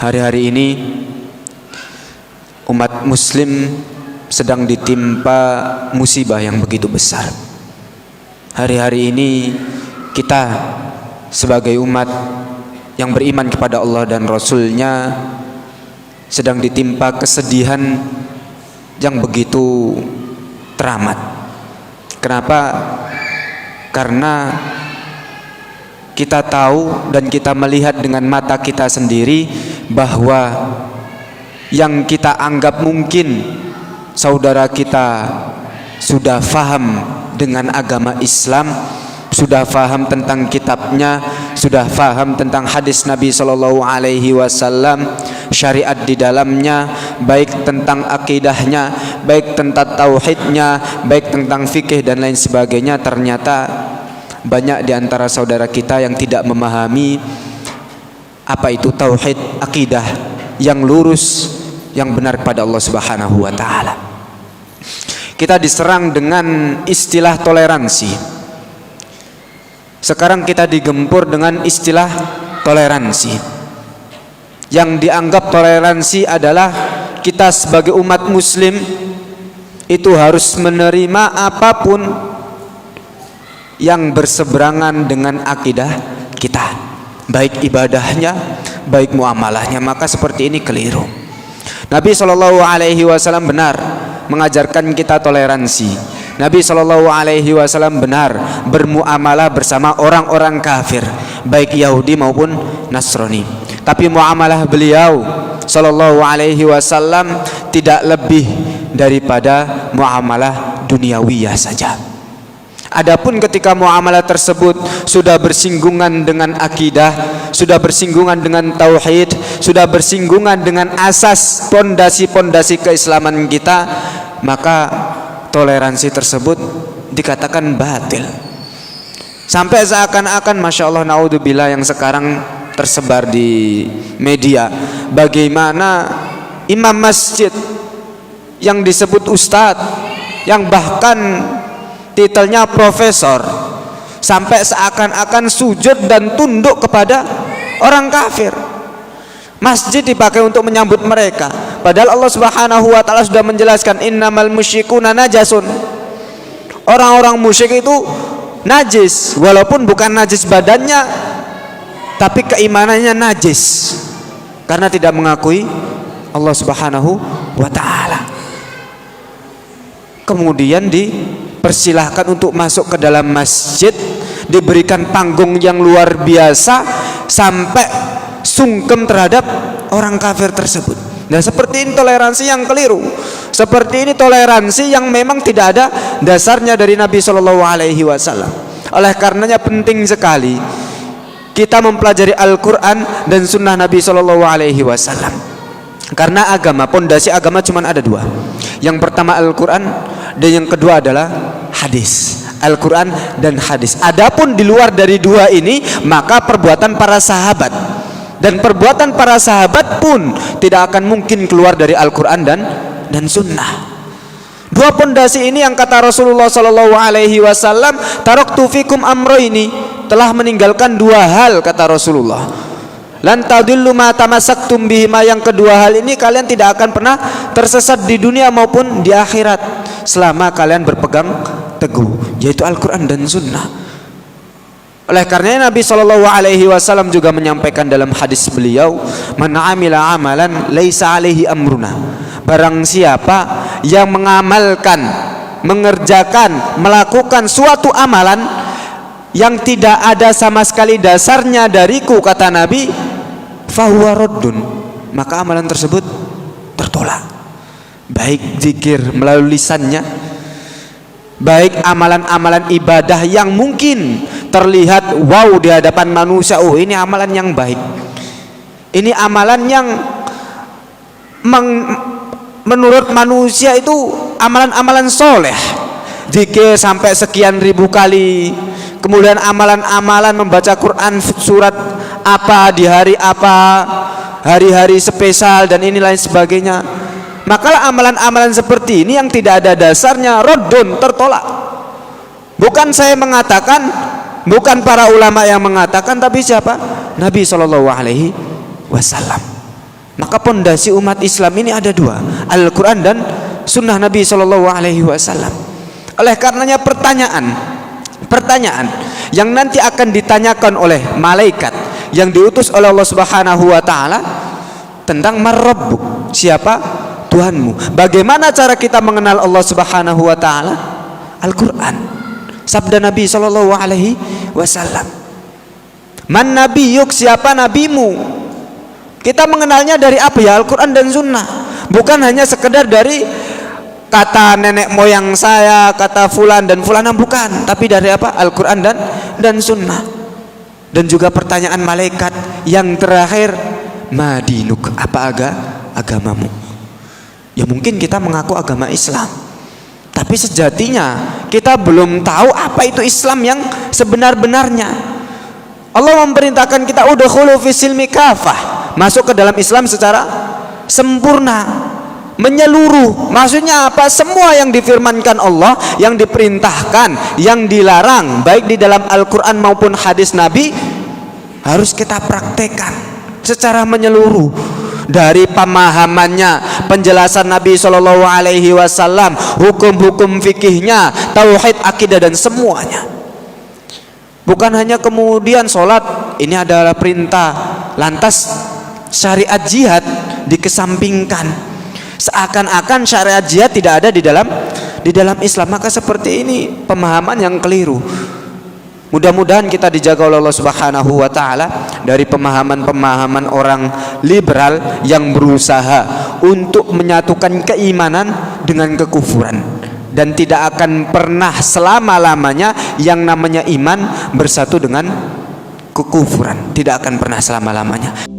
Hari-hari ini umat muslim sedang ditimpa musibah yang begitu besar. Hari-hari ini kita sebagai umat yang beriman kepada Allah dan Rasul-Nya sedang ditimpa kesedihan yang begitu teramat. Kenapa? Karena kita tahu dan kita melihat dengan mata kita sendiri bahwa yang kita anggap mungkin saudara kita sudah faham dengan agama Islam, sudah faham tentang kitabnya, sudah faham tentang hadis Nabi Shallallahu Alaihi Wasallam, syariat di dalamnya, baik tentang akidahnya, baik tentang tauhidnya, baik tentang fikih dan lain sebagainya. Ternyata banyak di antara saudara kita yang tidak memahami apa itu tauhid, akidah yang lurus, yang benar kepada Allah Subhanahu wa taala. Kita diserang dengan istilah toleransi. Sekarang kita digempur dengan istilah toleransi. Yang dianggap toleransi adalah kita sebagai umat muslim itu harus menerima apapun yang berseberangan dengan akidah kita, baik ibadahnya, baik muamalahnya. Maka seperti ini keliru. Nabi Shallallahu Alaihi Wasallam benar mengajarkan kita toleransi. Nabi Shallallahu Alaihi Wasallam benar bermuamalah bersama orang-orang kafir, baik Yahudi maupun Nasrani. Tapi muamalah beliau Shallallahu Alaihi Wasallam tidak lebih daripada muamalah duniawiyah saja. Adapun ketika muamalah tersebut sudah bersinggungan dengan akidah, sudah bersinggungan dengan tauhid, sudah bersinggungan dengan asas pondasi-pondasi keislaman kita, maka toleransi tersebut dikatakan batil. Sampai seakan-akan, masya Allah, naudzubillah, yang sekarang tersebar di media, bagaimana imam masjid yang disebut ustadz, yang bahkan titelnya profesor, sampai seakan-akan sujud dan tunduk kepada orang kafir. Masjid dipakai untuk menyambut mereka, padahal Allah Subhanahu wa taala sudah menjelaskan innamal musyrikuna najasun. Orang-orang musyrik itu najis, walaupun bukan najis badannya, tapi keimanannya najis karena tidak mengakui Allah Subhanahu wa taala. Kemudian dipersilahkan untuk masuk ke dalam masjid, diberikan panggung yang luar biasa sampai sungkem terhadap orang kafir tersebut. Nah, seperti ini toleransi yang keliru. Seperti ini toleransi yang memang tidak ada dasarnya dari Nabi Shallallahu Alaihi Wasallam. Oleh karenanya penting sekali kita mempelajari Al-Quran dan Sunnah Nabi Shallallahu Alaihi Wasallam. Karena agama, pondasi agama cuma ada dua. Yang pertama Al-Quran dan yang kedua adalah hadis. Al-Quran dan hadis. Adapun di luar dari dua ini, maka perbuatan para sahabat, dan perbuatan para sahabat pun tidak akan mungkin keluar dari Al-Quran dan Sunnah. Dua pondasi ini yang kata Rasulullah Sallallahu Alaihi Wasallam, taraktu fikum amroini, telah meninggalkan dua hal, kata Rasulullah. Lan tadillu ma tamassaktum bihima, yang kedua hal ini kalian tidak akan pernah tersesat di dunia maupun di akhirat selama kalian berpegang teguh, yaitu Al-Quran dan Sunnah. Oleh karenanya Nabi Shallallahu Alaihi Wasallam juga menyampaikan dalam hadis beliau, man amila amalan laisa alaihi amruna, barang siapa yang mengamalkan, mengerjakan, melakukan suatu amalan yang tidak ada sama sekali dasarnya dariku, kata Nabi, fahuwa raddun, maka amalan tersebut tertolak. Baik zikir melalui lisannya, baik amalan-amalan ibadah yang mungkin terlihat wow di hadapan manusia, oh ini amalan yang baik, ini amalan yang menurut manusia itu amalan-amalan soleh, zikir sampai sekian ribu kali, kemudian amalan-amalan membaca Quran surat apa di hari apa, hari-hari spesial dan ini lain sebagainya. Maka amalan-amalan seperti ini yang tidak ada dasarnya, raddun, tertolak. Bukan saya mengatakan, bukan para ulama yang mengatakan, tapi siapa? Nabi Shallallahu Alaihi Wasallam. Maka pondasi umat Islam ini ada dua, Al-Quran dan Sunnah Nabi SAW. Oleh karenanya pertanyaan yang nanti akan ditanyakan oleh malaikat yang diutus oleh Allah Subhanahu wa taala tentang Marabbuk, siapa Tuhanmu. Bagaimana cara kita mengenal Allah Subhanahu wa taala? Al-Quran, sabda Nabi SAW. Man nabiyuk, siapa nabimu? Kita mengenalnya dari apa ya? Al-Quran dan Sunnah. Bukan hanya sekedar dari kata nenek moyang saya, kata fulan dan fulana, bukan. Tapi dari apa? Al-Quran dan Sunnah. Dan juga pertanyaan malaikat yang terakhir, madinuk, apa agamamu? Ya mungkin kita mengaku agama Islam, tapi sejatinya kita belum tahu apa itu Islam yang sebenar-benarnya. Allah memerintahkan kita udkhulu fis silmi kafah, masuk ke dalam Islam secara sempurna, menyeluruh. Maksudnya apa? Semua yang difirmankan Allah, yang diperintahkan, yang dilarang, baik di dalam Al-Quran maupun hadis Nabi, harus kita praktekkan secara menyeluruh. Dari pemahamannya, penjelasan Nabi SAW, hukum-hukum fikihnya, tauhid, akidah, dan semuanya. Bukan hanya kemudian sholat ini adalah perintah, lantas syariat jihad dikesampingkan, seakan-akan syariat jihad tidak ada di dalam Islam. Maka seperti ini pemahaman yang keliru. Mudah-mudahan kita dijaga oleh Allah Subhanahu wa taala dari pemahaman-pemahaman orang liberal yang berusaha untuk menyatukan keimanan dengan kekufuran, dan tidak akan pernah selama-lamanya yang namanya iman bersatu dengan kekufuran, tidak akan pernah selama-lamanya.